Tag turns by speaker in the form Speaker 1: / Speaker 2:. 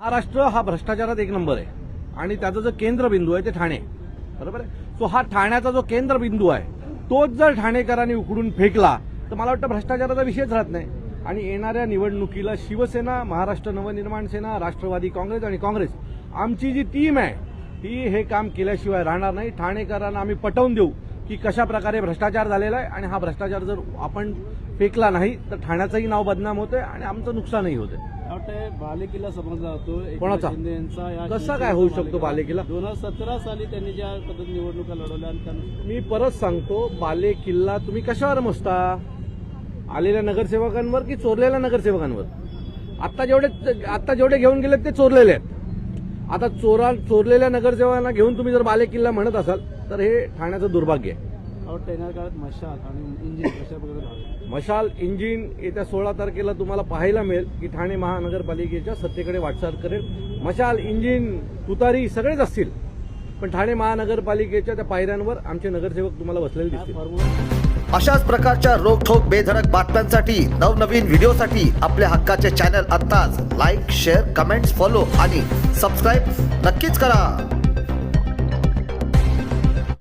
Speaker 1: महाराष्ट्र हा भ्रष्टाचारात एक नंबर आहे आणि त्याचं जो केंद्रबिंदू आहे ते ठाणे, बरोबर आहे. सो हा ठाण्याचा जो केंद्रबिंदू आहे तोच जर ठाणेकरांनी उकडून फेकला तर मला वाटतं भ्रष्टाचाराचा विषयच राहत नाही. आणि येणाऱ्या निवडणुकीला शिवसेना, महाराष्ट्र नवनिर्माण सेना, राष्ट्रवादी काँग्रेस आणि काँग्रेस आमची जी टीम आहे ती हे काम केल्याशिवाय राहणार नाही. ठाणेकरांना आम्ही पटवून देऊ की कशा प्रकारे भ्रष्टाचार झालेला आहे आणि हा भ्रष्टाचार जर आपण फेकला नाही तर ठाण्याचंही नाव बदनाम होतंय आणि आमचं नुकसानही होतंय.
Speaker 2: बालेकिल्ला समजला जातो
Speaker 1: कोणाचा?
Speaker 2: शिंदे यांचा. या
Speaker 1: कसा काय होऊ शकतो बालेकिल्ला?
Speaker 2: 2017 साली त्यांनी ज्या पद्धतीने निवडणुका लढवल्या आणि त्यांना
Speaker 1: मी परत सांगतो, बालेकिल्ला तुम्ही कशावर मोजता? आलेल्या नगरसेवकांवर की चोरलेल्या नगरसेवकांवर? आता जेवढे घेऊन गेलेत ते चोरलेले आहेत. आता चोरलेल्या नगरसेवकांना घेऊन तुम्ही जर बालेकिल्ला म्हणत असाल तर हे ठाण्याचं दुर्भाग्य आहे.
Speaker 2: येणाऱ्या काळात मशाल आणि इंजिन कशा प्रकारे
Speaker 1: मशाल इंजिन येत्या 16 तारखेला तुम्हाला पाहायला मिळेल की ठाणे महानगरपालिकेच्या सत्तेकडे वाटचाल करेल. मशाल इंजिन तुतारी सगळेच असतील पण ठाणे महानगरपालिकेच्या त्या पायऱ्यांवर आमचे नगरसेवक तुम्हाला बसलेले दिसतील.
Speaker 3: अशाच प्रकारच्या रोखठोक बेधडक बातम्यांसाठी, नवनवीन व्हिडिओसाठी आपल्या हक्काचे चॅनल आत्ताच लाईक, शेअर, कमेंट्स, फॉलो आणि सबस्क्राईब नक्कीच करा.